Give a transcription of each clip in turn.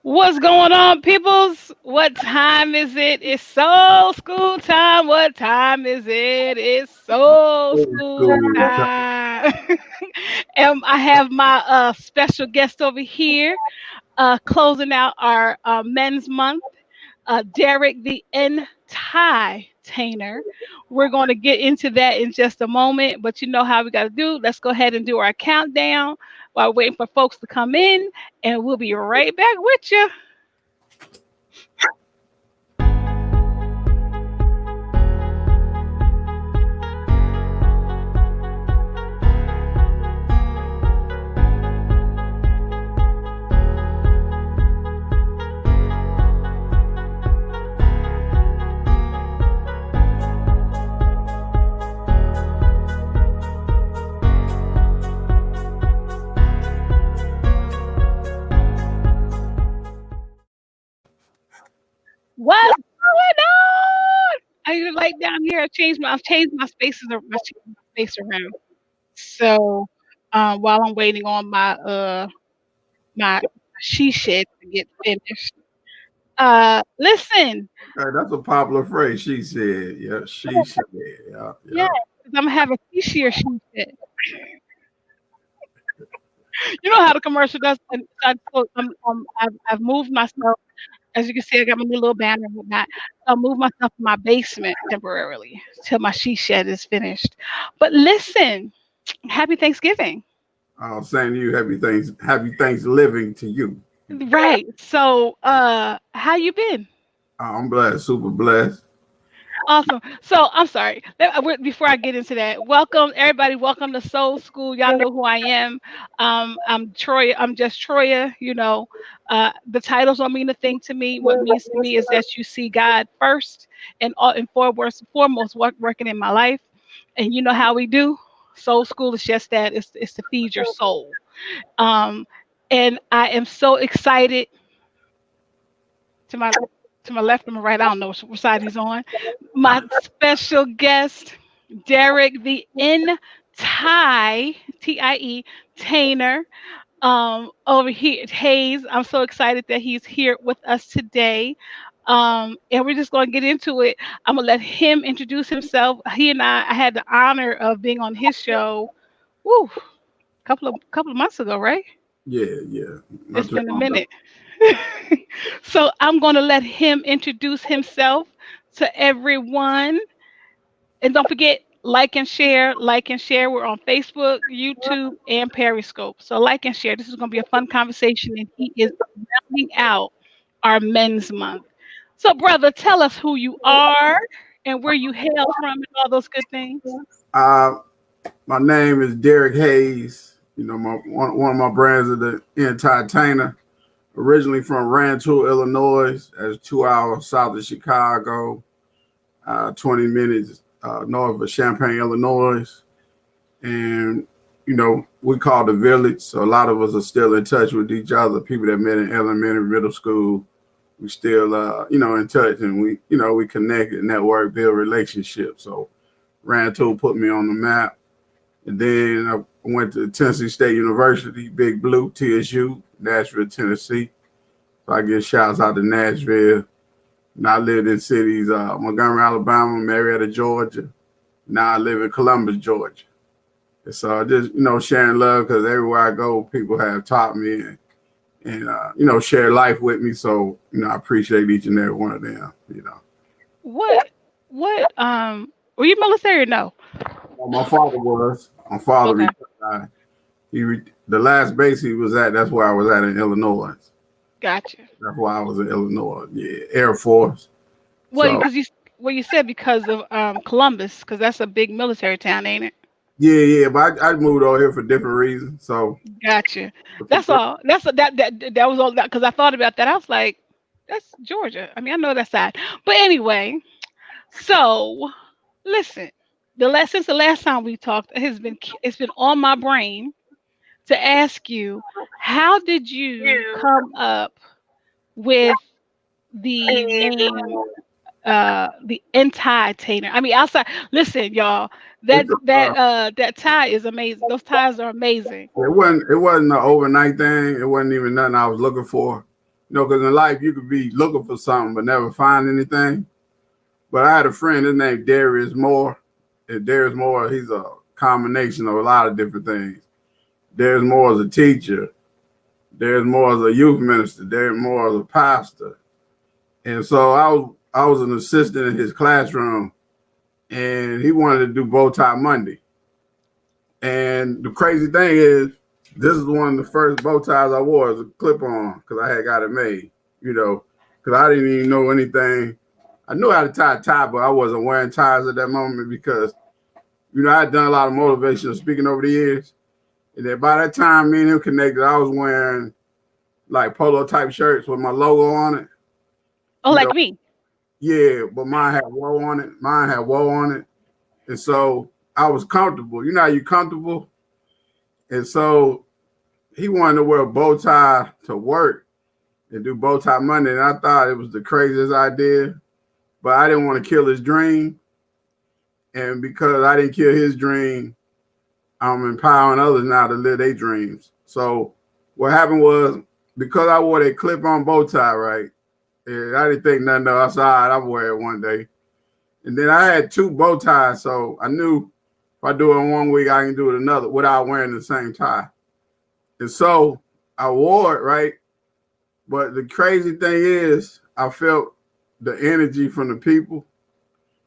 What's going on, peoples? What time is it? It's soul school time. What time is it? It's soul Old school school time. time. I have my special guest over here, closing out our Men's Month, Derek the Entertainer. We're going to get into that in just a moment, but you know how we got to do. Let's go ahead and do our countdown while waiting for folks to come in, and we'll be right back with you. What's going on? I even like down here. I've changed my spaces. I've changed my space around. So while I'm waiting on my she shed to get finished. Listen, That's a popular phrase. She said, "Yeah, she said, yeah, yeah, yeah." 'cause I'm gonna have a fishier she shed. You know how the commercial does. And I've moved myself. As you can see, I got my new little banner and whatnot. I'll move myself to my basement temporarily till my she shed is finished. But listen, happy Thanksgiving. Saying to you, happy Thanksgiving to you. Right. So, how you been? I'm blessed, super blessed. Awesome. So, I'm sorry. Before I get into that, welcome everybody. Welcome to Soul School. Y'all know who I am. I'm Troy. I'm just Troya. The titles don't mean a thing to me. What means to me is that you see God first and foremost working in my life. And you know how we do. Soul School is just that. It's to feed your soul. Um, and I am so excited to my to my left and my right. I don't know which side he's on. My special guest, Derek the N Tie Tainer. Over here at Hayes. I'm so excited that he's here with us today. And we're just gonna get into it. I'm gonna let him introduce himself. He and I had the honor of being on his show. Woo, couple of months ago, right? Yeah, yeah. It's Not too been a long ago. minute. So I'm going to let him introduce himself to everyone. And don't forget, like and share, like and share. We're on Facebook, YouTube, and Periscope. So like and share. This is going to be a fun conversation, and he is rounding out our Men's Month. So, brother, tell us who you are and where you hail from and all those good things. Uh, my name is Derek Hayes. One of my brands is the Entertainer. Originally from Rantoul, Illinois, that's 2 hours south of Chicago, 20 minutes north of Champaign, Illinois. And we call the village. So a lot of us are still in touch with each other. People that met in elementary, middle school, we still in touch, and we connect and network, build relationships. So Rantoul put me on the map, and then I went to Tennessee State University, Big Blue, TSU, Nashville, Tennessee. So I give shouts out to Nashville. And I lived in cities, Montgomery, Alabama, Marietta, Georgia. Now I live in Columbus, Georgia. So I just, sharing love because everywhere I go, people have taught me and share life with me. So, I appreciate each and every one of them. What, were you military or no? Well, my father Okay, retired. The last base he was at, that's where I was at in Illinois. gotcha. That's why I was in Illinois. Yeah, Air Force. Well, So, because you said because of Columbus, because that's a big military town, ain't it? yeah, yeah. But I moved over here for different reasons. So, Gotcha. That's all. That was all that because I thought about that. I was like, that's Georgia. I mean, I know that side. But anyway, so listen, since the last time we talked, it's been on my brain to ask you, how did you come up with the name the anti-tainer? I mean, outside. Listen, y'all, it's, that tie is amazing. Those ties are amazing. it wasn't an overnight thing. It wasn't even nothing I was looking for. You know, because in life you could be looking for something but never find anything. But I had a friend, his name Darius Moore. And Darius Moore, he's a combination of a lot of different things. Darius Moore is a teacher. Darius Moore is a youth minister. Darius Moore is a pastor. And so I was an assistant in his classroom, and he wanted to do Bow Tie Monday. And the crazy thing is, this is one of the first bow ties I wore as a clip-on because I had got it made, you know, because I didn't even know anything. I knew how to tie a tie, but I wasn't wearing ties at that moment because, you know, I had done a lot of motivational speaking over the years. And then by that time, me and him connected, I was wearing like polo type shirts with my logo on it. Oh, like me. Yeah, but mine had woe on it. Mine had woe on it. And so I was comfortable. You know how you comfortable? And so he wanted to wear a bow tie to work and do Bow Tie Monday. And I thought it was the craziest idea, but I didn't want to kill his dream. And because I didn't kill his dream, I'm empowering others now to live their dreams. So what happened was, because I wore that clip-on bow tie, right? And I didn't think nothing else. I'd wear it one day. And then I had two bow ties, so I knew if I do it in 1 week, I can do it another without wearing the same tie. And so I wore it, right? But the crazy thing is, I felt the energy from the people,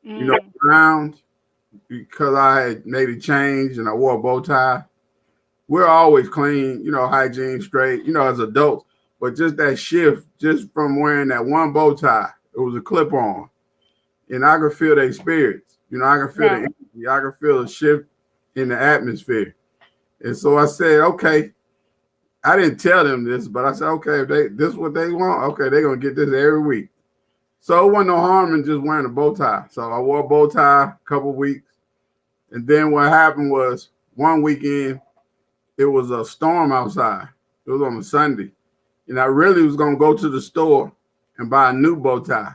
you know, around, because I had made a change and I wore a bow tie. We're always clean, you know, hygiene, straight, you know, as adults. But just that shift, just from wearing that one bow tie, it was a clip-on. And I could feel their spirits. You know, I could feel the energy. I could feel a shift in the atmosphere. And so I said, okay. I didn't tell them this, but I said, okay, if this is what they want, okay, they're going to get this every week. So it wasn't no harm in just wearing a bow tie. So I wore a bow tie a couple of weeks. And then what happened was, one weekend, it was a storm outside. It was on a Sunday. And I really was going to go to the store and buy a new bow tie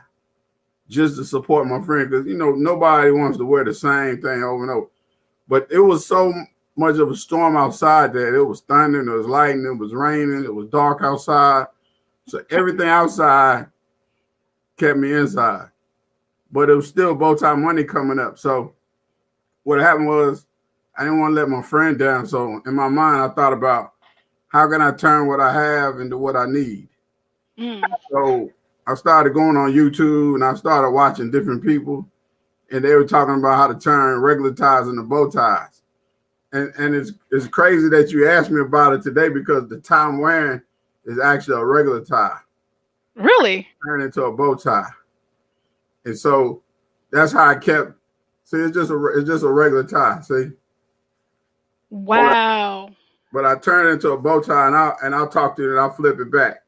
just to support my friend. Because, you know, nobody wants to wear the same thing over and over. But it was so much of a storm outside that it was thundering, it was lightning, it was raining, it was dark outside. So everything outside kept me inside. But it was still Bow Tie Monday coming up. So what happened was, I didn't want to let my friend down. So in my mind, I thought about, how can I turn what I have into what I need? So I started going on YouTube and I started watching different people, and they were talking about how to turn regular ties into bow ties. And it's crazy that you asked me about it today, because the tie I'm wearing is actually a regular tie. Really? Turned into a bow tie. And so that's how I kept. See, it's just a regular tie. See. Wow. But I turn it into a bow tie, and I'll talk to you and I'll flip it back.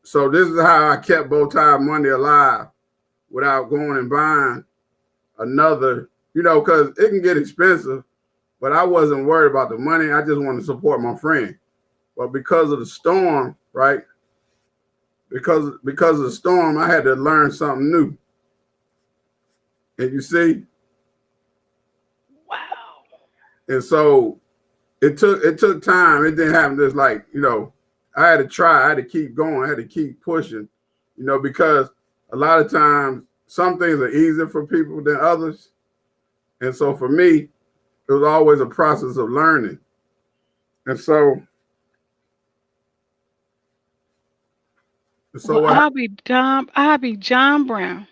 So this is how I kept Bow Tie Monday alive without going and buying another, you know, because it can get expensive, but I wasn't worried about the money. I just wanted to support my friend. But because of the storm, right? Because of the storm, I had to learn something new. And you see? Wow. And so it took time. It didn't happen just like, you know, I had to try. I had to keep going. I had to keep pushing, you know, because a lot of times some things are easier for people than others. And so for me, it was always a process of learning. And so well, I'll be John Brown.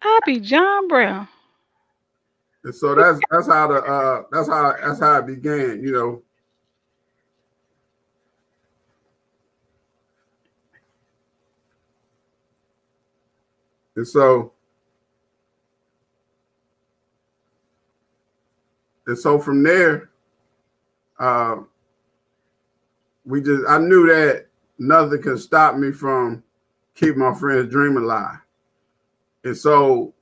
I'll be John Brown. And so that's how it began, you know. And so from there, I knew that nothing could stop me from keeping my friend's dream alive. And so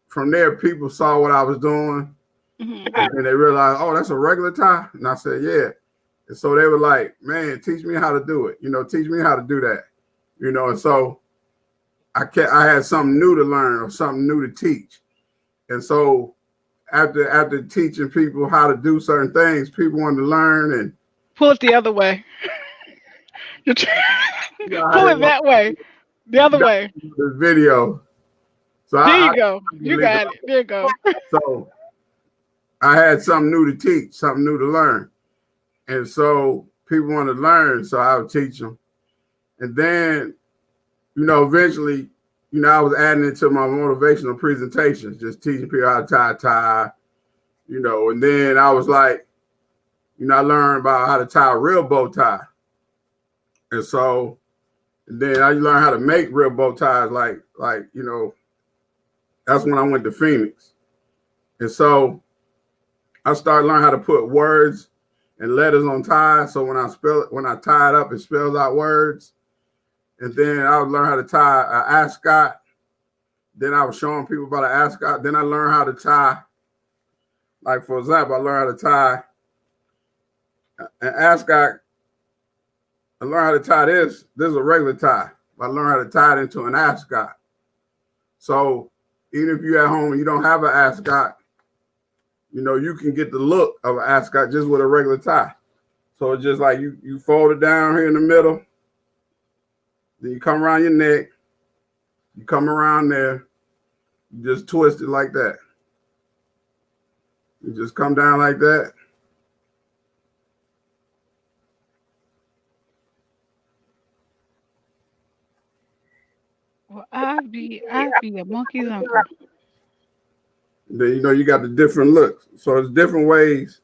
from there, people saw what I was doing, and they realized, oh, that's a regular tie. And I said, yeah. And so they were like, man, teach me how to do it. You know, teach me how to do that. You know, and so I had something new to learn or something new to teach. And so after teaching people how to do certain things, people wanted to learn and pull it the other way. Pull it that way, the other way. the video. So There you I go. You got it. There you go. so I had something new to teach, something new to learn. And so people want to learn, so I would teach them. And then, eventually, I was adding it to my motivational presentations, just teaching people how to tie a tie, and then I was like, I learned about how to tie a real bow tie. And so then I learned how to make real bow ties, that's when I went to Phoenix. And so I started learning how to put words and letters on ties. So when I tie it up, it spells out words. And then I would learn how to tie an ascot. Then I was showing people about an ascot. Then I learned how to tie, like for example, I learned how to tie an ascot. I learned how to tie this. This is a regular tie. I learned how to tie it into an ascot. So even if you're at home and you don't have an ascot, you can get the look of an ascot just with a regular tie. So it's just like you fold it down here in the middle. Then you come around your neck. You come around there. You just twist it like that. You just come down like that. Well, I'd be a monkey's uncle. Then you got the different looks. So it's different ways,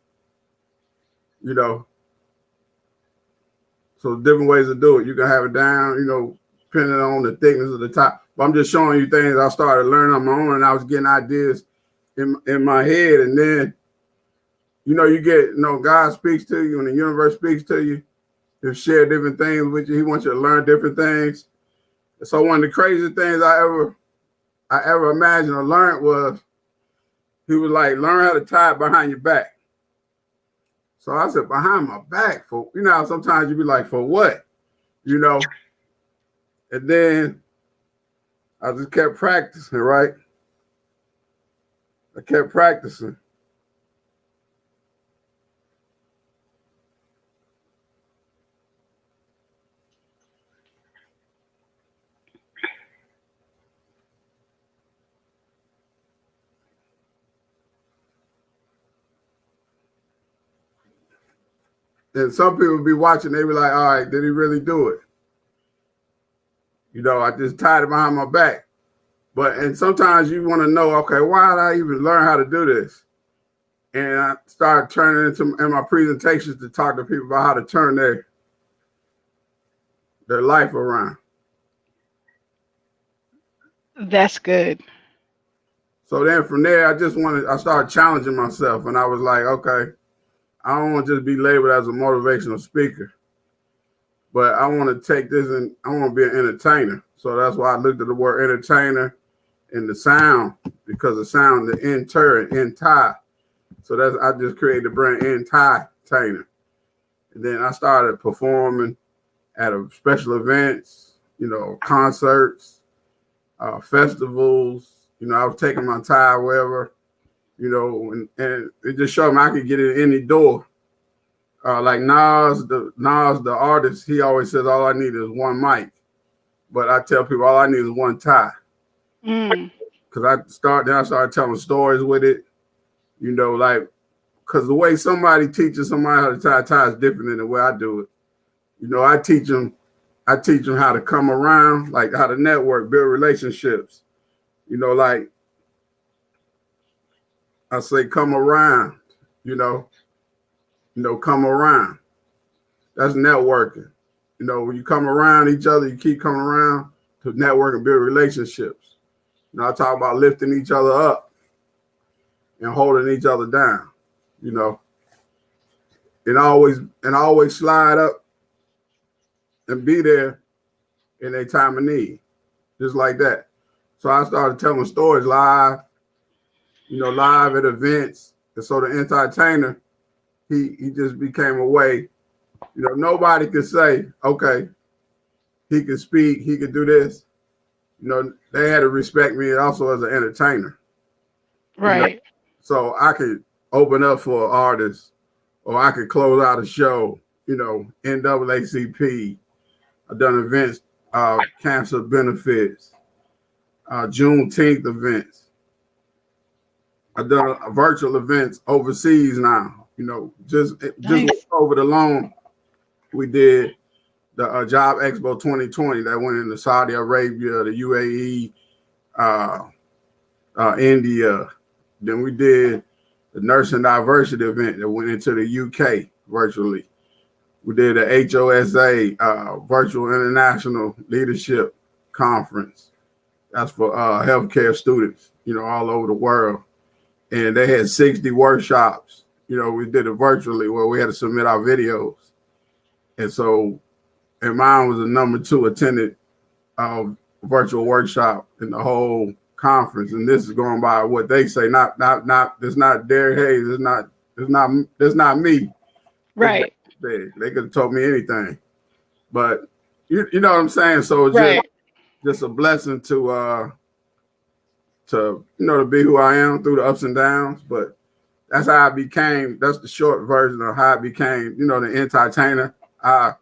So different ways to do it. You can have it down, depending on the thickness of the top. But I'm just showing you things I started learning on my own, and I was getting ideas in my head. And then, you get, God speaks to you and the universe speaks to you. He'll share different things with you. He wants you to learn different things. So one of the craziest things I ever imagined or learned was he was like, learn how to tie it behind your back. So I said, behind my back for, how sometimes you be like, for what? And then I just kept practicing, right? I kept practicing. And some people be watching, they be like, all right, did he really do it? I just tied it behind my back. And sometimes you want to know, okay, why did I even learn how to do this? And I started turning in my presentations to talk to people about how to turn their life around. That's good. So then from there, I started challenging myself, and I was like, okay, I don't want to just be labeled as a motivational speaker, but I want to take this and I want to be an entertainer. So that's why I looked at the word entertainer and the sound, because the sound, the in-tie. So I just created the brand In-Tie-Tainer. And then I started performing at special events, concerts, festivals. I was taking my tie wherever, and it just showed me I could get in any door. Like Nas, the artist, he always says all I need is one mic. But I tell people all I need is one tie. Because I started telling stories with it, because the way somebody teaches somebody how to tie a tie is different than the way I do it. I teach them how to come around, like how to network, build relationships. Like I say, come around, come around. That's networking. When you come around each other, you keep coming around to network and build relationships. I talk about lifting each other up and holding each other down, and always slide up and be there in a time of need, just like that. So I started telling stories live, live at events. And so the entertainer, he just became a way, nobody could say, okay, he can speak, he could do this. They had to respect me also as an entertainer. Right. So I could open up for artists, or I could close out a show, NAACP, I've done events, cancer benefits, Juneteenth events. I've done virtual events overseas now. You know, just Nice. over the loan, we did the Job Expo 2020 that went into Saudi Arabia, the UAE, India. Then we did the Nursing Diversity event that went into the UK virtually. We did the HOSA Virtual International Leadership Conference. That's for healthcare students, you know, all over the world. And they had 60 workshops. You know, we did it virtually where we had to submit our videos. And so, and mine was the number 2 attended virtual workshop in the whole conference. And this is going by what they say, not it's not Derek Hayes, it's not me. Right. They could have told me anything. But you know what I'm saying? So it's just a blessing to you know, to be who I am through the ups and downs. But that's how I became, that's the short version of how I became, you know, the entertainer. I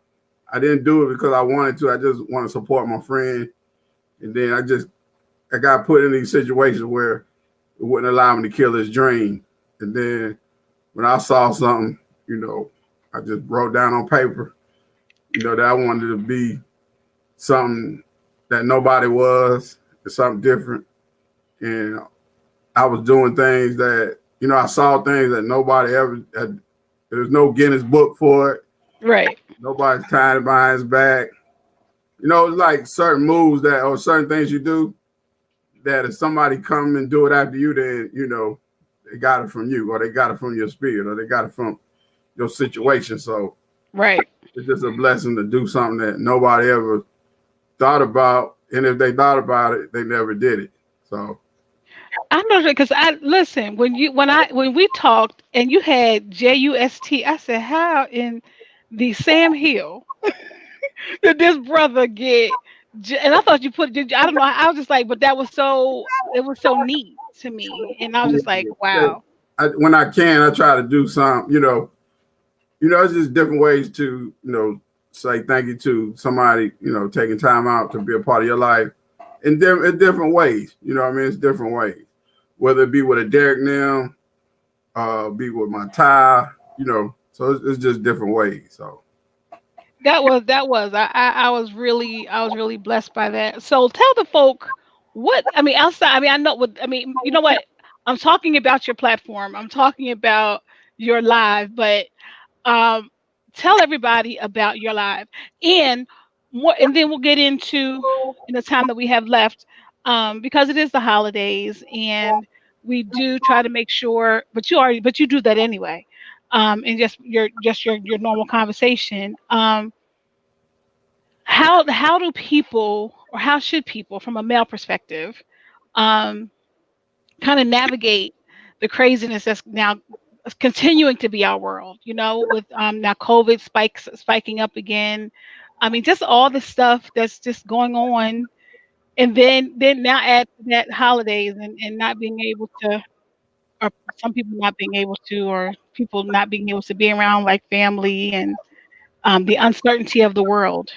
didn't do it because I wanted to. I just want to support my friend. And then I got put in these situations where it wouldn't allow me to kill his dream. And then when I saw something, you know, I just wrote down on paper, you know, that I wanted to be something that nobody was, something different. And I was doing things that, you know, I saw things that nobody ever had. There's no Guinness book for it. Right. Nobody's tying it behind his back. You know, it's like certain moves that, or certain things you do that if somebody come and do it after you, then, you know, they got it from you, or they got it from your spirit, or they got it from your situation. So right. It's just a blessing to do something that nobody ever thought about. And if they thought about it, they never did it. So I know that because I listen when we talked and you had JUST. I said, how in the Sam Hill did this brother get? And I thought you put it. I don't know. I was just like, but that was so. It was so neat to me, and I was just like, wow. when I can, I try to do some. You know, it's just different ways to, you know, say thank you to somebody, you know, taking time out to be a part of your life in different ways. You know what I mean? It's different ways. Whether it be with a Derek Nim, be with my tie, you know, so it's just different ways. So That was. I was really blessed by that. So tell the folk what I mean outside. I mean, I know what I mean. You know what? I'm talking about your platform. I'm talking about your live, but um, tell everybody about your live and more, and then we'll get into in the time that we have left, because it is the holidays, and we do try to make sure. But you do that anyway, and just your normal conversation. How do people, or how should people, from a male perspective, um, kind of navigate the craziness that's now continuing to be our world, you know, with now COVID spiking up again. I mean, just all the stuff that's just going on, and then now add to that holidays and not being able to, or some people not being able to, or people not being able to be around like family, and the uncertainty of the world.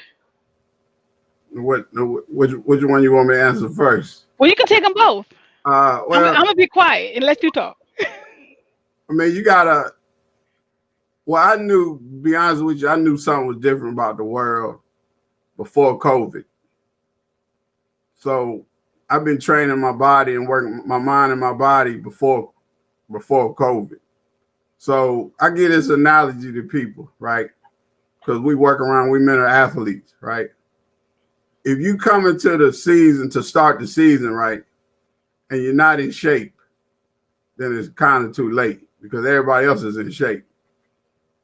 which one you want me to answer first? Well, you can take them both. I'm Well, gonna be quiet and let you talk. I mean, you gotta. Well, I knew, to be honest with you, I knew something was different about the world before COVID. So I've been training my body and working my mind and my body before COVID. So I give this analogy to people, right? Because we men are athletes, right? If you come into the season to start the season, right, and you're not in shape, then it's kind of too late because everybody else is in shape.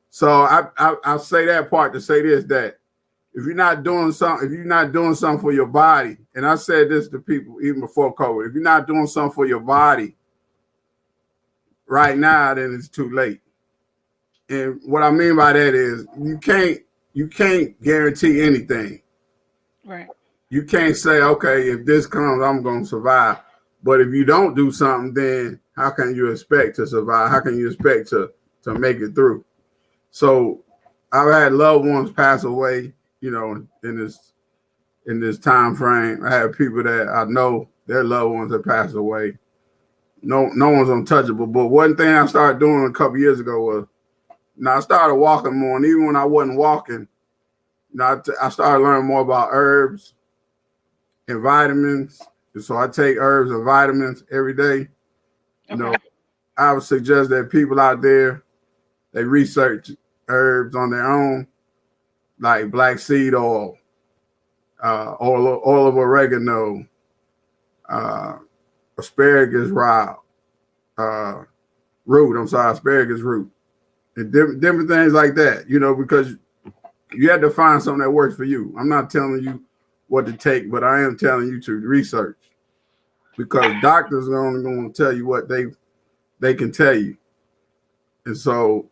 So I'll say that part to say this, that if you're not doing something for your body, and I said this to people even before COVID, if you're not doing something for your body right now, then it's too late. And what I mean by that is you can't guarantee anything. Right. You can't say, okay, if this comes, I'm going to survive. But if you don't do something, then how can you expect to survive? How can you expect to make it through? So I've had loved ones pass away you know, in this time frame. I have people that I know their loved ones have passed away. No one's untouchable. But one thing I started doing a couple years ago was, I started walking more, and even when I wasn't walking, I started learning more about herbs and vitamins. And so I take herbs and vitamins every day. You know, I would suggest that people out there, they research herbs on their own, like black seed oil, oil of oregano, asparagus asparagus root, and different things like that, you know, because you have to find something that works for you. I'm not telling you what to take, but I am telling you to research, because doctors are only going to tell you what they can tell you. And so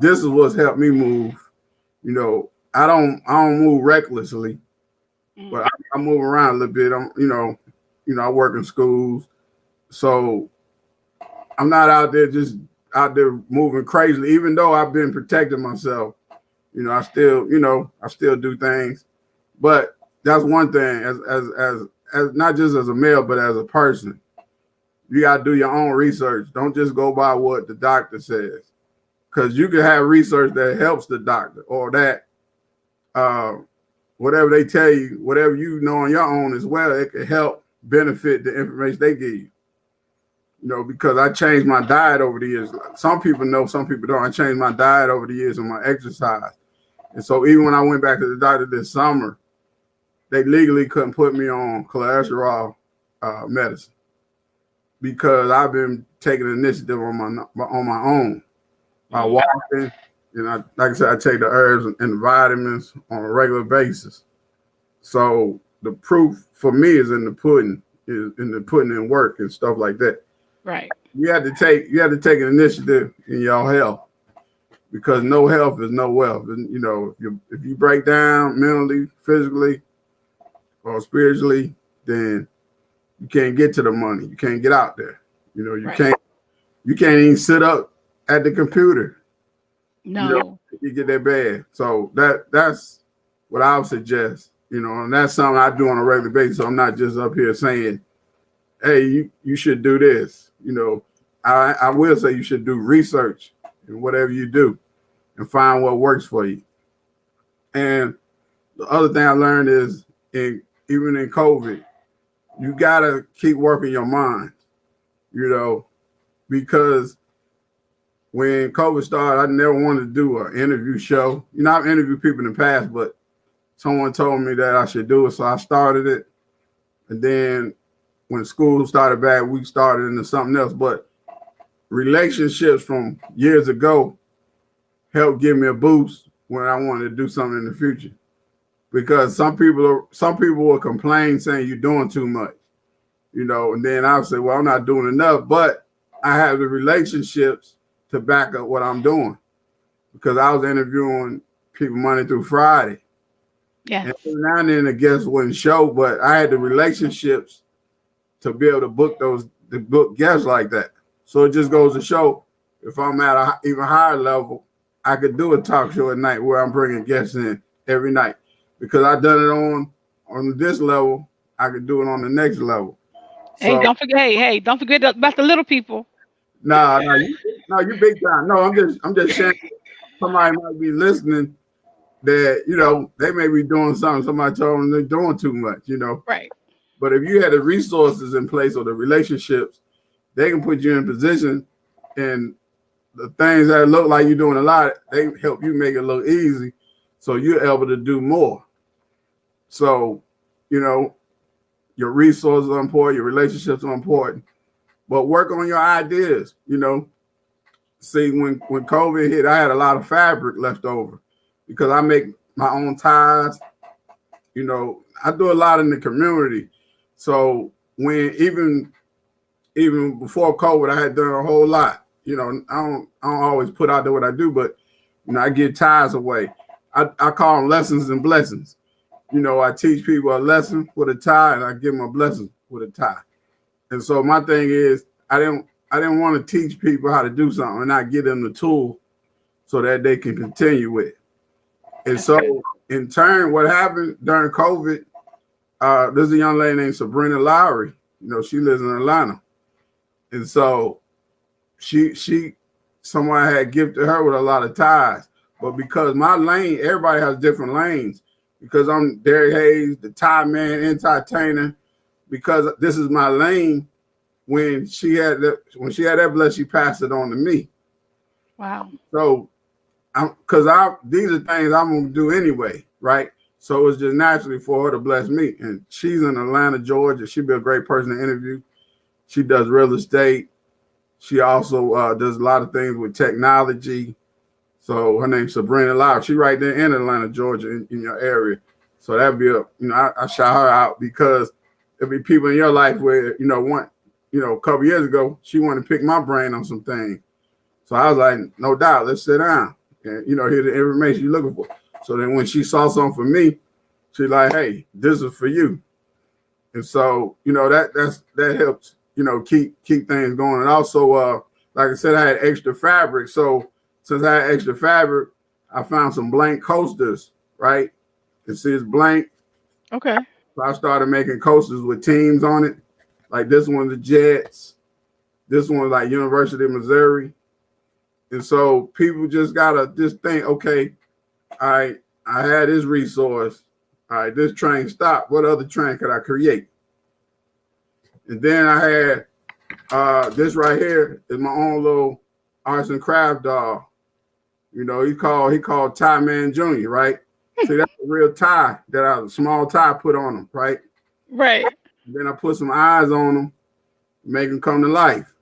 this is what's helped me move. You know, I don't move recklessly, but I move around a little bit. I work in schools, so I'm not out there just out there moving crazily. Even though I've been protecting myself, you know, I still do things. But that's one thing, as not just as a male, but as a person, you got to do your own research. Don't just go by what the doctor says, because you can have research that helps the doctor, or that whatever they tell you, whatever you know on your own as well, it can help benefit the information they give you. You know, because I changed my diet over the years. Some people know, some people don't. I changed my diet over the years and my exercise. And so even when I went back to the doctor this summer, they legally couldn't put me on cholesterol medicine, because I've been taking initiative on my own by walking. And like I said, I take the herbs and the vitamins on a regular basis. So the proof for me is in the pudding, in work and stuff like that. Right. You have to take an initiative in your health, because no health is no wealth. And you know, if you break down mentally, physically, or spiritually, then you can't get to the money. You can't get out there. You know, you can't even sit up at the computer. No. You know, you get that bad. So that's what I would suggest. You know, and that's something I do on a regular basis. So I'm not just up here saying, hey, you should do this. You know, I will say you should do research in whatever you do and find what works for you. And the other thing I learned is, even in COVID, you gotta keep working your mind, you know, because when COVID started, I never wanted to do an interview show. You know, I've interviewed people in the past, but someone told me that I should do it, so I started it. And then when school started back, we started into something else. But relationships from years ago helped give me a boost when I wanted to do something in the future. Because some people will complain saying you're doing too much, you know, and then I'll say, well, I'm not doing enough, but I have the relationships to back up what I'm doing, because I was interviewing people Monday through Friday. Yeah. And now and then the guests wouldn't show, but I had the relationships to be able to book guests like that. So it just goes to show, if I'm at an even higher level, I could do a talk show at night where I'm bringing guests in every night, because I've done it on this level. I could do it on the next level. Hey, don't forget about the little people. No, you big time. No, I'm just saying, somebody might be listening that, you know, they may be doing something. Somebody told them they're doing too much, you know. Right. But if you had the resources in place, or the relationships, they can put you in position, and the things that look like you're doing a lot, they help you make it look easy, so you're able to do more. So, you know, your resources are important, your relationships are important, but work on your ideas. You know, see, when COVID hit, I had a lot of fabric left over, because I make my own ties. You know, I do a lot in the community. So when even before COVID, I had done a whole lot. You know, I don't always put out there what I do, but you know, I give ties away. I call them lessons and blessings. You know, I teach people a lesson with a tie, and I give them a blessing with a tie. And so my thing is, I didn't want to teach people how to do something and not give them the tool so that they can continue with it. And so in turn, what happened during COVID, there's a young lady named Sabrina Lowry. You know, she lives in Atlanta. And so she someone had gifted her with a lot of ties. But because my lane, everybody has different lanes. Because I'm Derek Hayes, the tie man, entertainer, because this is my lane. When she had that blessing, she passed it on to me. Wow. So these are things I'm gonna do anyway, right? So it's just naturally for her to bless me. And she's in Atlanta, Georgia. She'd be a great person to interview. She does real estate. She also does a lot of things with technology. So her name's Sabrina Lowry. She right there in Atlanta, Georgia, in your area. So that'd be I shout her out because there'll be people in your life where, a couple years ago, she wanted to pick my brain on some things. So I was like, no doubt, let's sit down and, hear the information you're looking for. So then when she saw something for me, she's like, hey, this is for you. And so, that helps, keep things going. And also, like I said, I had extra fabric. So since I had extra fabric, I found some blank coasters, right? You see it's blank. Okay. So I started making coasters with teams on it. Like this one's the Jets. This one's like University of Missouri. And so people just gotta just think, okay, I had this resource. All right, this train stopped. What other train could I create? And then I had this right here is my own little arts and craft doll. He called Tie Man Jr., right? See, that's a real tie a small tie put on him, right? Right. Then I put some eyes on them, make them come to life.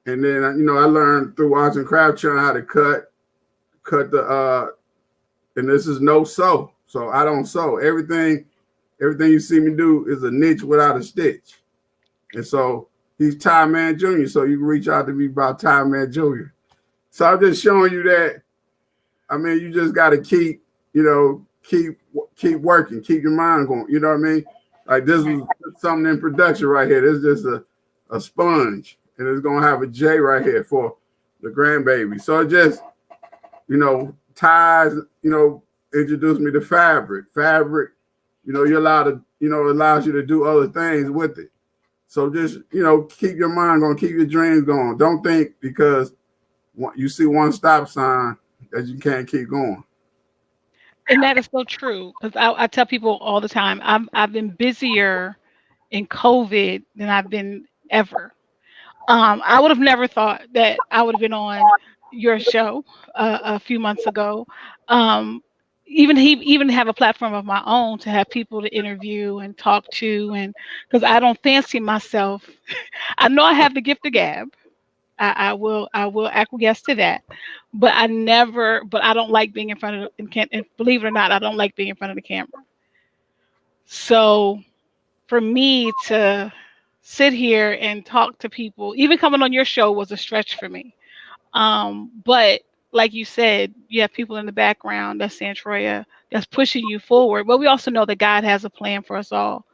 And then, I learned through arts and craft channel how to cut the, and this is no sew. So I don't sew. Everything you see me do is a niche without a stitch. And so he's Tie Man Jr., so you can reach out to me about Tie Man Jr. So I'm just showing you that, you just got to keep working, keep your mind going. You know what I mean? Like this was something in production right here. This is just a sponge, and it's gonna have a J right here for the grandbaby. So it just, ties, introduced me to fabric. Fabric, you're allowed to, it allows you to do other things with it. So just, keep your mind going, keep your dreams going. Don't think because you see one stop sign that you can't keep going. And that is so true because I tell people all the time, I've been busier in COVID than I've been ever. I would have never thought that I would have been on your show a few months ago. Um, even have a platform of my own to have people to interview and talk to, and because I don't fancy myself, I know I have the gift of gab. I will acquiesce to that, but I don't like being in front of and believe it or not, I don't like being in front of the camera. So for me to sit here and talk to people, even coming on your show was a stretch for me. But like you said, you have people in the background that's saying, Troya, that's pushing you forward. But we also know that God has a plan for us all,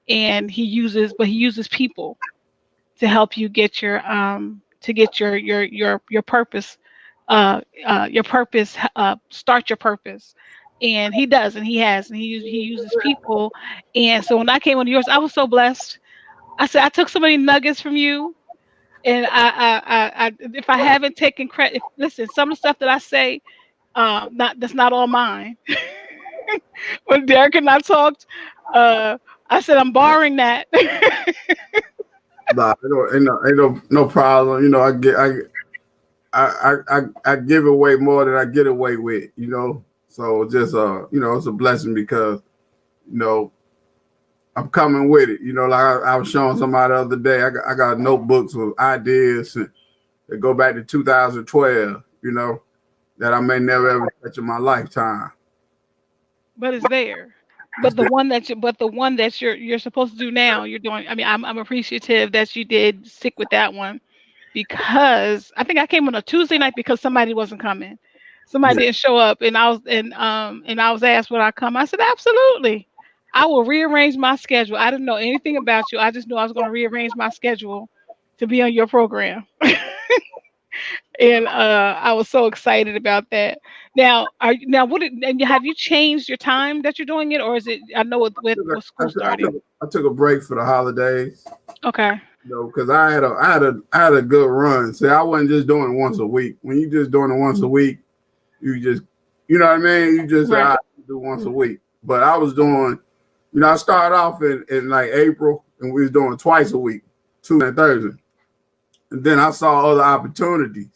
and he uses people to help you get your purpose, start your purpose. And he does, and he has, and he uses people. And so when I came on yours, I was so blessed. I said I took so many nuggets from you, and if I haven't taken credit, listen, some of the stuff that I say, not that's not all mine. When Derek and I talked, I said I'm borrowing that. Nah, no problem. I give away more than I get away with. So just it's a blessing because you know I'm coming with it. Like I was showing somebody the other day. I got notebooks with ideas that go back to 2012. That I may never ever touch in my lifetime. But it's there. But the one that you're supposed to do now, you're doing. I mean, I'm appreciative that you did stick with that one because I think I came on a Tuesday night because somebody wasn't coming. Somebody Yeah. didn't show up, and I was asked would I come. I said absolutely. I will rearrange my schedule. I didn't know anything about you. I just knew I was going to rearrange my schedule to be on your program. And I was so excited about that. Now, and have you changed your time that you're doing it, or is it? I know with school starting. I took a break for the holidays. Okay. You know, because I had a good run. See, I wasn't just doing it once a week. When you just doing it once a week, you just, you know what I mean? You just Right. do once a week. But I was doing, you know, I started off in like April, and we was doing twice a week, Tuesday and Thursday. And then I saw other opportunities.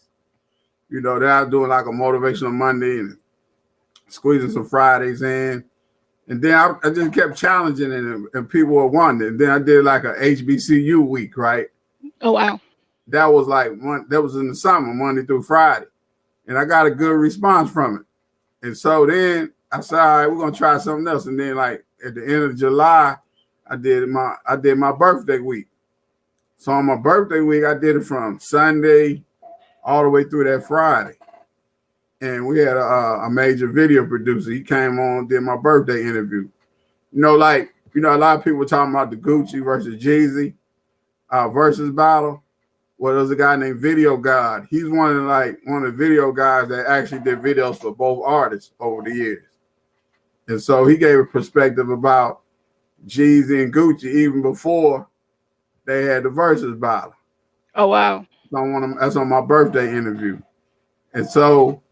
You know, that I was doing like a motivational Monday and squeezing some Fridays in. And then I just kept challenging it, and people were wanting it. And then I did like a HBCU week, right? Oh wow. That was that was in the summer, Monday through Friday. And I got a good response from it. And so then I said, all right, we're gonna try something else. And then like at the end of July, I did my birthday week. So on my birthday week, I did it from Sunday all the way through that Friday. And we had a major video producer. He came on, did my birthday interview. You know, like, you know, a lot of people were talking about the Gucci versus Jeezy versus battle. Well, there's a guy named Video God. He's one of the video guys that actually did videos for both artists over the years. And so he gave a perspective about Jeezy and Gucci even before they had the versus battle. Oh wow. That's on my birthday interview. And so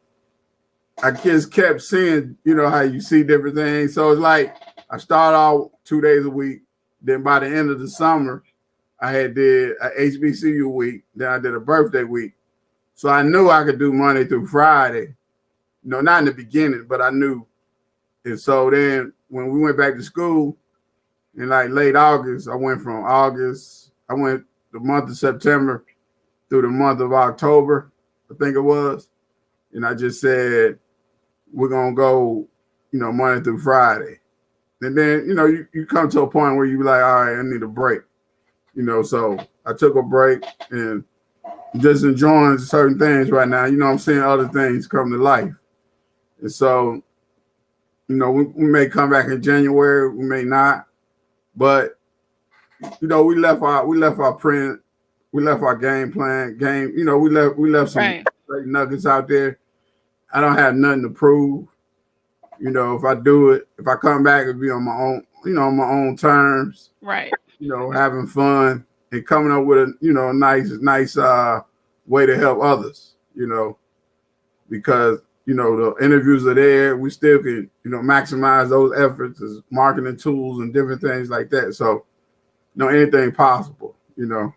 I just kept seeing, you know, how you see different things. So it's like I started out 2 days a week. Then by the end of the summer, I had did a HBCU week. Then I did a birthday week. So I knew I could do Monday through Friday. You know, not in the beginning, but I knew. And so then when we went back to school in like late August, I went the month of September through the month of October, I think it was. And I just said, we're going to go, you know, Monday through Friday. And then, you know, you come to a point where you be like, all right, I need a break. You know, so I took a break and just enjoying certain things right now. You know, I'm seeing other things come to life. And so, you know, we may come back in January, we may not. But, you know, we left our print, we left our game plan, you know, we left some Right. nuggets out there. I don't have nothing to prove. You know, if I come back, it'll be on my own, you know, on my own terms. Right. You know, having fun and coming up with a nice way to help others. You know, because you know the interviews are there. We still can, you know, maximize those efforts as marketing tools and different things like that. So, you know, anything possible. You know,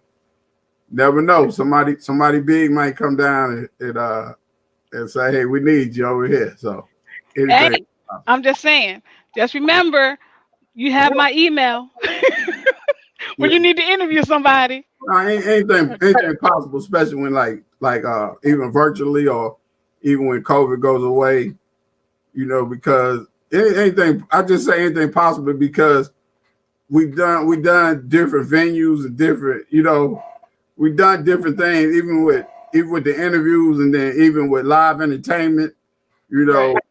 never know. Somebody big might come down and say, hey, we need you over here. So Hey, I'm just saying. Just remember, you have my email when you need to interview somebody. Anything possible, especially when like even virtually or even when COVID goes away, you know, because anything, I just say anything possible because we've done different venues and different, you know, we've done different things, even with the interviews and then even with live entertainment, you know. Right.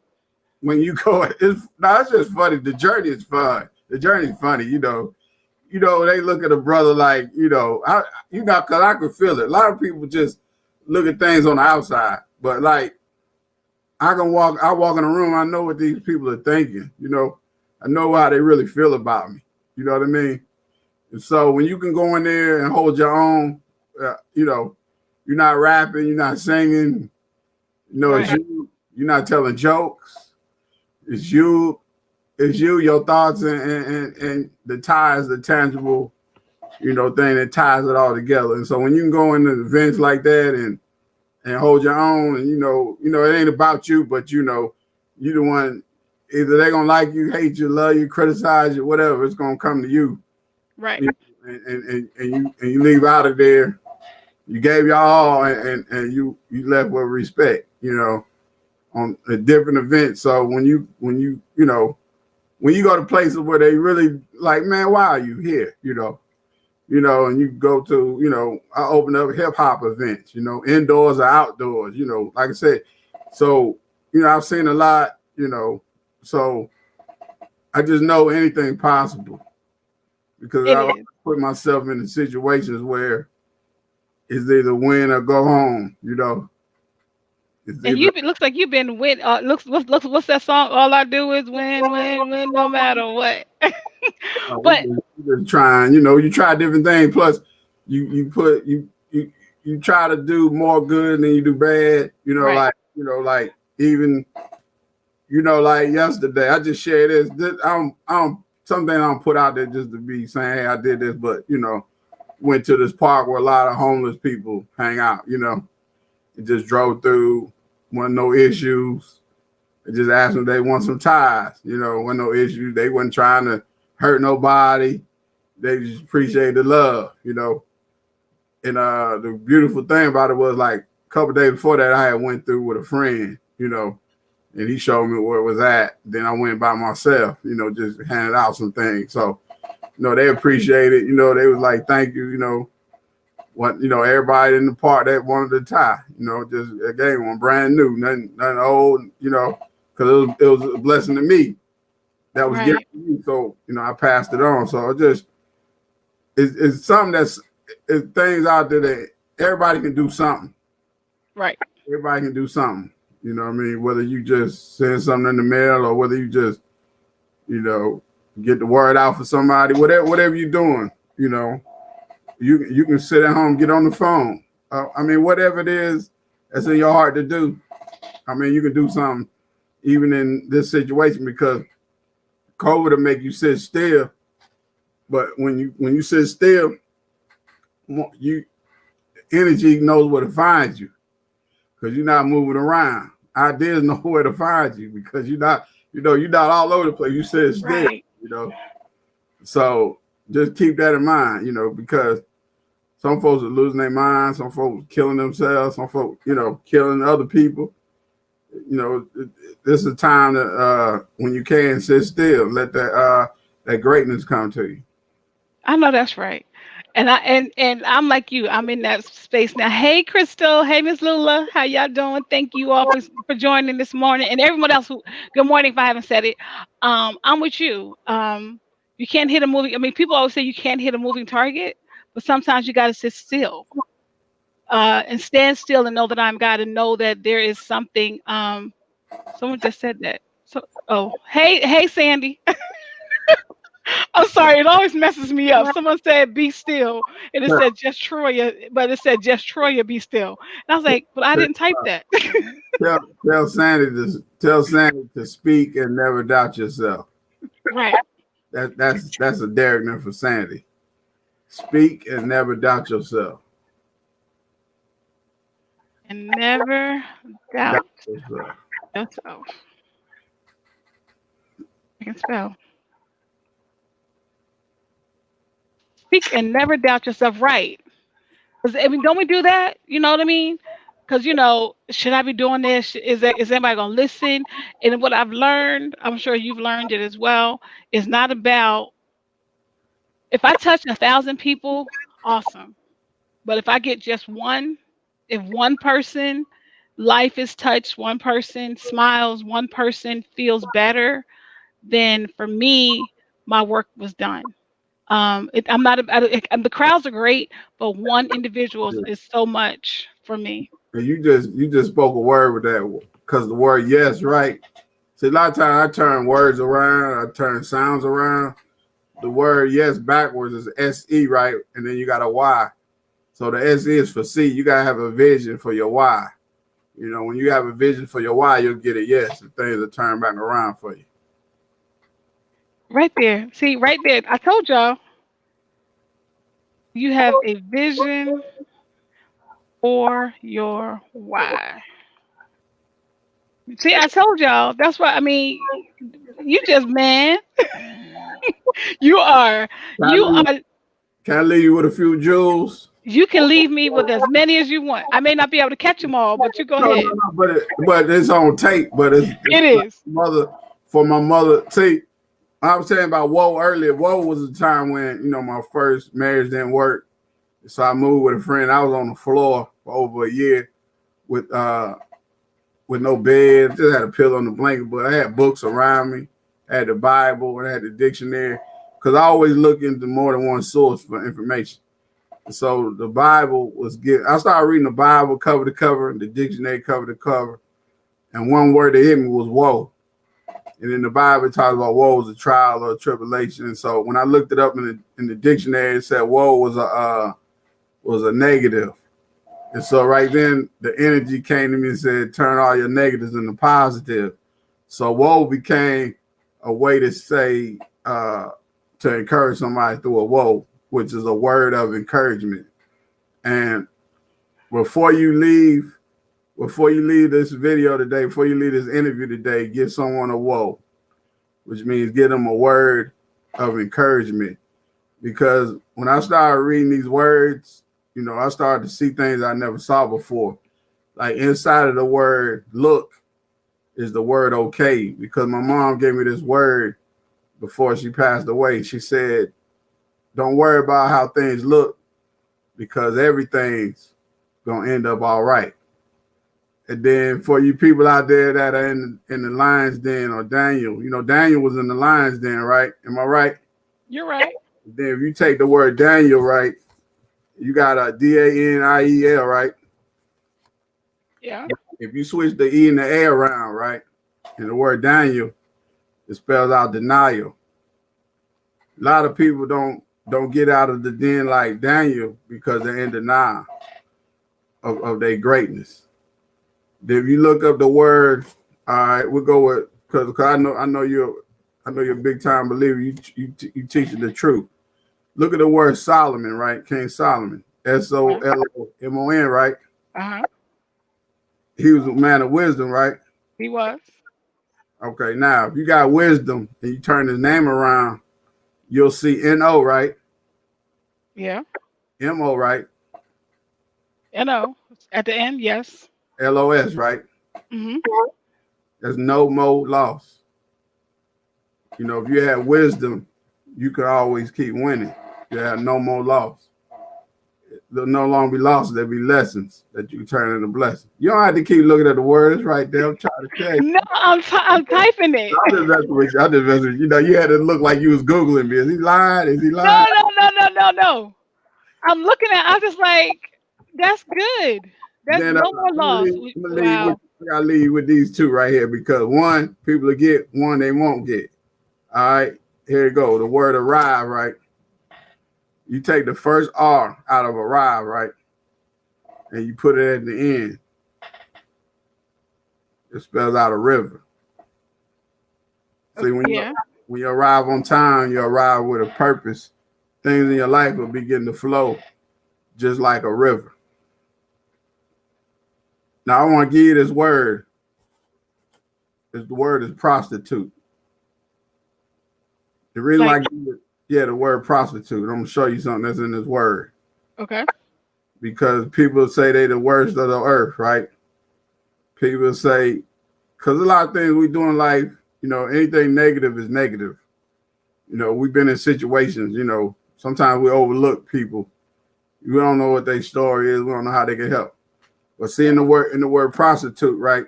When you go, it's just funny. The journey is fun. The journey's funny, you know. You know, they look at a brother like, you know, because I could feel it. A lot of people just look at things on the outside, but like I walk in a room, I know what these people are thinking, you know. I know how they really feel about me. You know what I mean? And so when you can go in there and hold your own, you know, you're not rapping, you're not singing, you know, right. You're not telling jokes. It's you, your thoughts and the ties, the tangible, you know, thing that ties it all together. And so when you can go into events like that and hold your own, and you know, it ain't about you, but you know, you the one. Either they're gonna like you, hate you, love you, criticize you, whatever. It's gonna come to you, right? And you leave out of there. You gave your all, and you left with respect, you know, on a different event. So when you know, when you go to places where they really like, man, why are you here? You know, and you go to, you know, I open up hip hop events, you know, indoors or outdoors, you know, like I said. So, you know, I've seen a lot, you know, so I just know anything possible because I put myself in situations where it's either win or go home, you know. And it looks like you've been win. What's that song? All I do is win, no matter what. But we just trying, you try different things. Plus, you try to do more good than you do bad. right, Like even like yesterday, I just shared this. I don't something I don't put out there just to be saying, hey, I did this, but went to this park where a lot of homeless people hang out. It just drove through, wasn't no issues. I just asked them if they want some ties. Wasn't no issues. They wasn't trying to hurt nobody. They just appreciate the love. And the beautiful thing about it was like a couple of days before that, I had went through with a friend. And he showed me where it was at. Then I went by myself. Just handed out some things. So, they appreciate it. They was like, thank you. Everybody in the park that wanted to tie. Just again, one brand new, nothing old. Because it was a blessing to me that was given to me. So I passed it on. So it's something it's things out there that everybody can do something. Right. Everybody can do something. You know what I mean? Whether you just send something in the mail or whether you just, get the word out for somebody, whatever you're doing, you can sit at home, get on the phone. Whatever it is that's in your heart to do. You can do something even in this situation because COVID will make you sit still. But when you sit still, energy knows where to find you. Because you're not moving around. Ideas know where to find you because you're not all over the place. You sit still, right. So just keep that in mind, because some folks are losing their minds, some folks killing themselves, some folks, killing other people. This is a time that when you can sit still, let that greatness come to you. I know that's right. And I'm like you. I'm in that space now. Hey, Crystal. Hey, Miss Lula. How y'all doing? Thank you all for joining this morning, and everyone else who. Good morning. If I haven't said it, I'm with you. You can't hit a moving. People always say you can't hit a moving target, but sometimes you got to sit still, and stand still and know that I'm God, and know that there is something. Someone just said that. So, hey, Sandy. I'm sorry, it always messes me up. Someone said be still, and it said just Troya, but it said just Troya be still. And I was like, but I didn't type that. Tell Sandy to speak and never doubt yourself. Right. That's a Derek for Sandy. Speak and never doubt yourself. And never doubt yourself. I can spell. Speak and never doubt yourself. Right. Because don't we do that? You know what I mean? Because should I be doing this? Is anybody gonna listen? And what I've learned, I'm sure you've learned it as well, is not about if I touch 1,000 people, awesome. But if I get just one, if one person life is touched, one person smiles, one person feels better, then for me, my work was done. I'm not about it, the crowds are great, but one individual is so much for me. And you just spoke a word with that because the word yes, right? See, a lot of times I turn words around, I turn sounds around. The word yes backwards is SE, right? And then you got a Y. So the SE is for C. You gotta have a vision for your Y. When you have a vision for your why, you'll get a yes, and things will turn back around for you. Right there. See, right there. I told y'all. You have a vision for your why. See, I told y'all. That's why. You just man. You are. You are. Can I leave you with a few jewels? You can leave me with as many as you want. I may not be able to catch them all, but you go ahead. No, but it's on tape. But it is for my mother. See, I was saying about woe earlier. Woe was a time when my first marriage didn't work, so I moved with a friend. I was on the floor for over a year with no bed. Just had a pillow on the blanket, but I had books around me. I had the Bible and I had the dictionary because I always look into more than one source for information. So the Bible was good. I started reading the Bible cover to cover, the dictionary cover to cover, and one word that hit me was woe. And in the Bible, it talks about woe was a trial or a tribulation. And so when I looked it up in the dictionary, it said woe was a negative. And so right then, the energy came to me and said, turn all your negatives into positive. So woe became a way to say, to encourage somebody through a woe, which is a word of encouragement. And before you leave this video today, before you leave this interview today, give someone a woe, which means give them a word of encouragement. Because when I started reading these words, I started to see things I never saw before. Like inside of the word look is the word okay, because my mom gave me this word before she passed away. She said, don't worry about how things look, because everything's going to end up all right. And then for you people out there that are in the lion's den, or Daniel, Daniel was in the lion's den, right? Am I right? You're right. Then if you take the word Daniel, right, you got a Daniel, right? Yeah. If you switch the E and the A around, right, and the word Daniel, it spells out denial. A lot of people don't get out of the den like Daniel because they're in denial of their greatness. If you look up the word, all right, we'll go with, because I know you're a big time believer. You teaching the truth. Look at the word Solomon, right? King Solomon, Solomon, right? He was a man of wisdom, right? He was. Okay, now if you got wisdom and you turn his name around, you'll see N-O, right? Yeah. M-O, right? N-O at the end, yes. L-O-S, right? Mm-hmm. There's no more loss. If you have wisdom, you can always keep winning. You have no more loss. There'll no longer be losses. There'll be lessons that you can turn into blessings. You don't have to keep looking at the words right there. I'm trying to tell you. No, I'm typing it. I just messing with you. You had to look like you was Googling me. Is he lying? Is he lying? No. I'm looking at, I'm just like, that's good. That's Then no more loss. Wow. I gotta leave you with these two right here, because one, people will get, one they won't get. All right, here you go. The word arrive, right? You take the first R out of arrive, right? And you put it at the end. It spells out a river. See, when you arrive on time, you arrive with a purpose. Things in your life will begin to flow just like a river. Now, I want to give you this word. The word is prostitute. The reason the word prostitute. I'm going to show you something that's in this word. Okay. Because people say they the worst of the earth, right? People say, because a lot of things we do in life, anything negative is negative. We've been in situations, sometimes we overlook people. We don't know what their story is. We don't know how they can help. But see, in the word prostitute, right?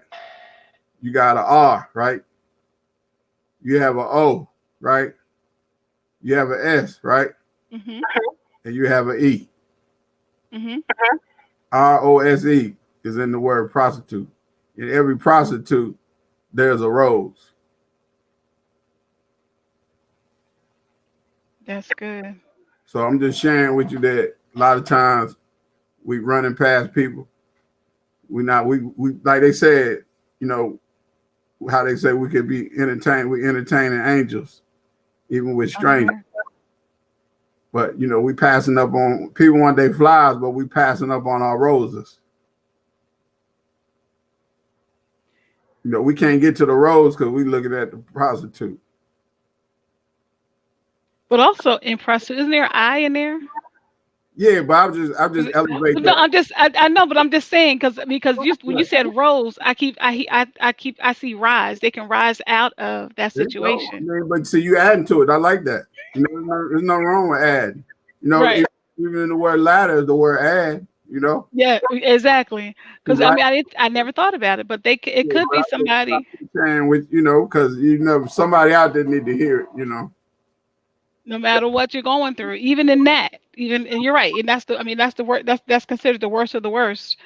You got an R, right? You have an O, right? You have an S, right? Mm-hmm. And you have an E. Mm-hmm. R-O-S-E is in the word prostitute. In every prostitute, there's a rose. That's good. So I'm just sharing with you that a lot of times we running past people. We like they said, how they say we could be entertained. We entertaining angels, even with strangers. But we passing up on people want their flowers, but we passing up on our roses. We can't get to the rose because we looking at the prostitute. But also in prostitute, isn't there an I in there? Yeah, but I'm just elevating. No, I know, but I'm just saying because when you said rose, I see rise. They can rise out of that situation. But see, you adding to it. I like that. There's nothing wrong with add. Right. Even in the word ladder is the word add. Yeah, exactly. Because I never thought about it, but it could be somebody. Saying with because somebody out there need to hear it. no matter what you're going through, even in that, even and you're right, and that's the I mean that's the word that's considered the worst of the worst.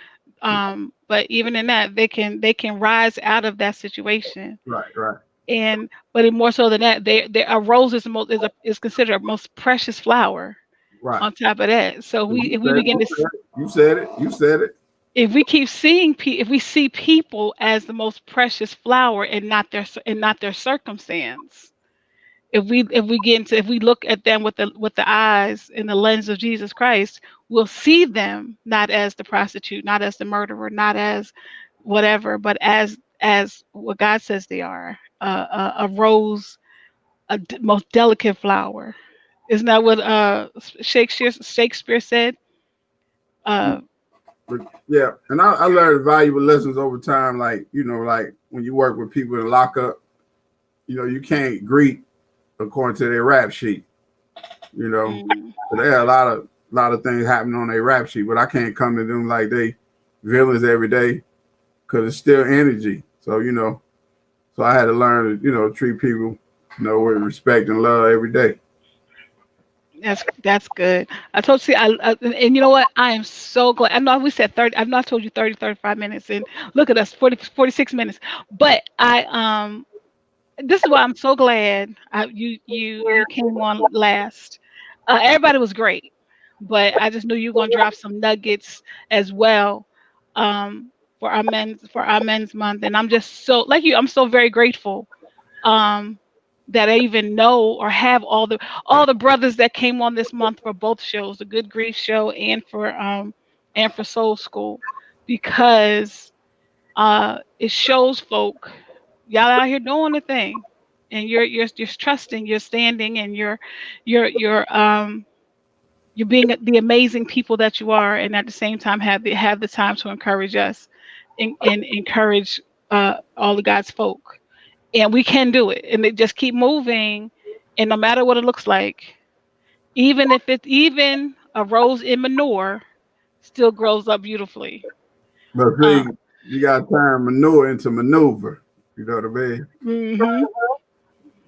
But even in that, they can rise out of that situation. Right, right, And but more so than that, they a rose is the most is considered a most precious flower. right. On top of that, so we You if we said begin to you said it. You said it. if we keep seeing if we see people as the most precious flower and not their circumstance, if we get into if we look at them with the eyes and the lens of Jesus Christ, we'll see them not as the prostitute, not as the murderer, not as whatever, but as what God says they are, a rose, most delicate flower. Isn't that what Shakespeare said? Uh, But yeah, and I learned valuable lessons over time. Like like when you work with people in lockup, you can't greet according to their rap sheet. You know, mm, so there are a lot of things happening on their rap sheet, but I can't come to them like they villains every day because it's still energy. So so I had to learn to treat people with respect and love every day. that's good. I told you, and you know what? I am so glad. I know we said 30. I've not told you 30, 35 minutes, and look at us, 40, 46 minutes. But this is why I'm so glad you came on last. Everybody was great, but I just knew you were gonna drop some nuggets as well, for our men's month, and I'm just so like you. I'm so very grateful. Um, that I even know or have all the brothers that came on this month for both shows, the Good Grief show and for Soul School, because it shows folk y'all out here doing the thing, and you're just trusting, you're standing, and you're you're being the amazing people that you are, and at the same time have the time to encourage us and encourage all of God's folk, and we can do it, and they just keep moving, and no matter what it looks like, even if it's even a rose in manure, still grows up beautifully. But uh, see, you got to turn manure into maneuver. You know what I mean? hmm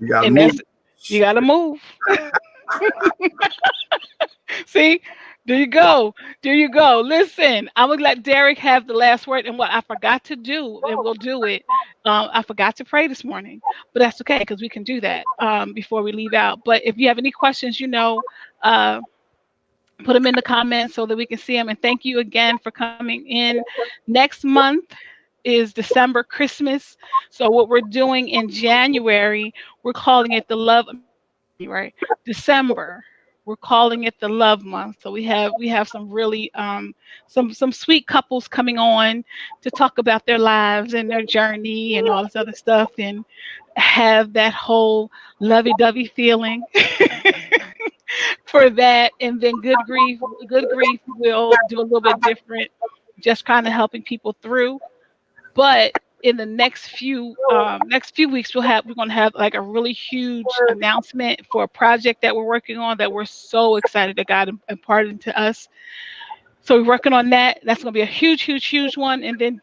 You got to and move. that's you got to move. See, there you go. There you go. Listen, I'm gonna let Derek have the last word. And what I forgot to do, and we'll do it. I forgot to pray this morning, but that's okay because we can do that before we leave out. But if you have any questions, uh, put them in the comments so that we can see them. And thank you again for coming in. Next month is December Christmas. So what we're doing in January, we're calling it the love. January, December. We're calling it the love month. So we have some really some sweet couples coming on to talk about their lives and their journey and all this other stuff, and have that whole lovey-dovey feeling for that. And then good grief will do a little bit different, just kind of helping people through. But in the next few weeks, we're going to have like a really huge announcement for a project that we're working on that we're so excited that God imparted to us. So we're working on that. That's going to be a huge, huge, huge one. And then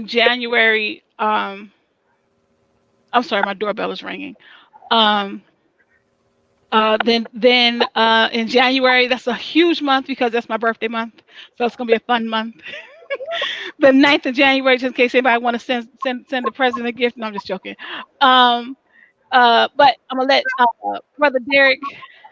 January. I'm sorry, my doorbell is ringing. Um, then in January, that's a huge month because that's my birthday month. So it's going to be a fun month. The 9th of January, just in case anybody want to send the president a gift. No, I'm just joking. Um, but I'm gonna let Brother Derek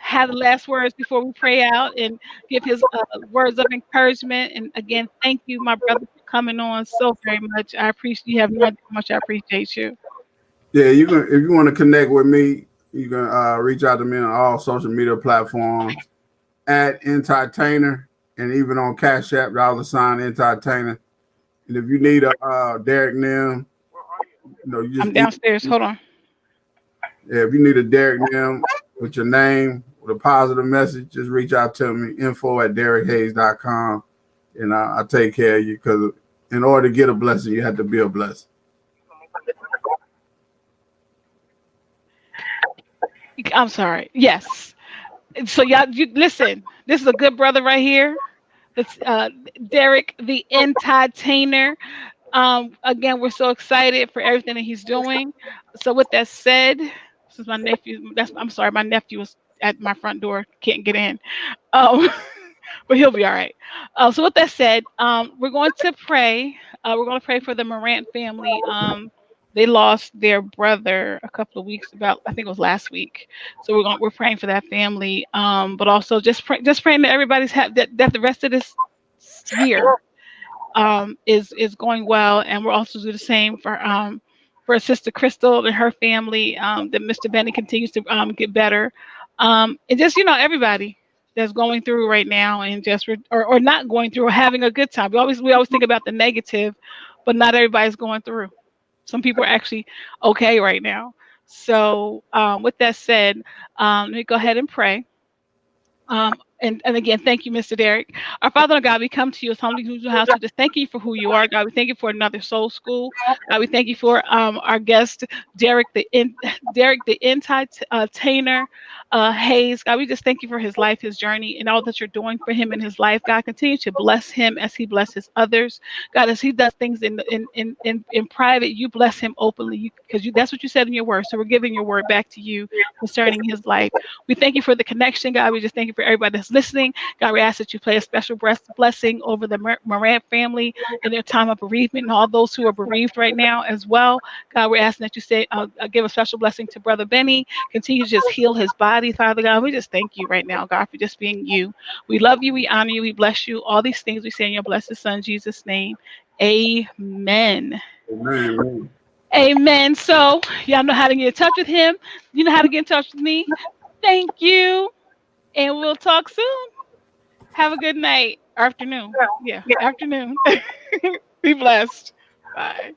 have the last words before we pray out and give his words of encouragement. And again, thank you, my brother, for coming on so very much. I appreciate you. Have no idea how much I appreciate you. Yeah, you can if you want to connect with me, you can reach out to me on all social media platforms at Entertainer, and even on Cash App, $sign Entertainer. And if you need a Derek Nim, you I'm just downstairs. Hold on. yeah, if you need a Derek Nim with your name with a positive message, just reach out to me, info@DerekHayes.com, and I'll take care of you, because in order to get a blessing, you have to be a blessing. I'm sorry. Yes. So y'all, you listen. This is a good brother right here. It's Derek, the Entertainer. Again, we're so excited for everything that he's doing. So with that said, since my nephew. I'm sorry, my nephew was at my front door, can't get in. Um, but he'll be all right. So with that said, we're going to pray. We're going to pray for the Morant family. They lost their brother a couple of weeks about, I think it was last week. So we're praying for that family. But also just praying that everybody's that the rest of this year is going well, and we'll also do the same for Sister Crystal and her family. That Mr. Benny continues to get better, and just everybody that's going through right now, and just or not going through or having a good time. We always think about the negative, but not everybody's going through. Some people are actually okay right now. So with that said, let me go ahead and pray. And again, thank you, Mr. Derek. Our Father God, we come to you as humbly as your house. We just thank you for who you are, God. We thank you for another soul school. God, we thank you for our guest, Derek the entertainer, Hayes. God, we just thank you for his life, his journey, and all that you're doing for him in his life. God, continue to bless him as he blesses others. God, as he does things in private, you bless him openly because that's what you said in your word. So we're giving your word back to you concerning his life. We thank you for the connection, God. We just thank you for everybody that's listening. God, we ask that you play a special blessing over the Morant family in their time of bereavement and all those who are bereaved right now as well. God, we're asking that you say, give a special blessing to Brother Benny. Continue to just heal his body, Father God. We just thank you right now, God, for just being you. We love you. We honor you. We bless you. All these things we say in your blessed Son, Jesus' name. Amen. Amen. Amen. So, y'all know how to get in touch with him. You know how to get in touch with me. Thank you. And we'll talk soon. Have a good night. Afternoon. Yeah, afternoon. Be blessed. Bye.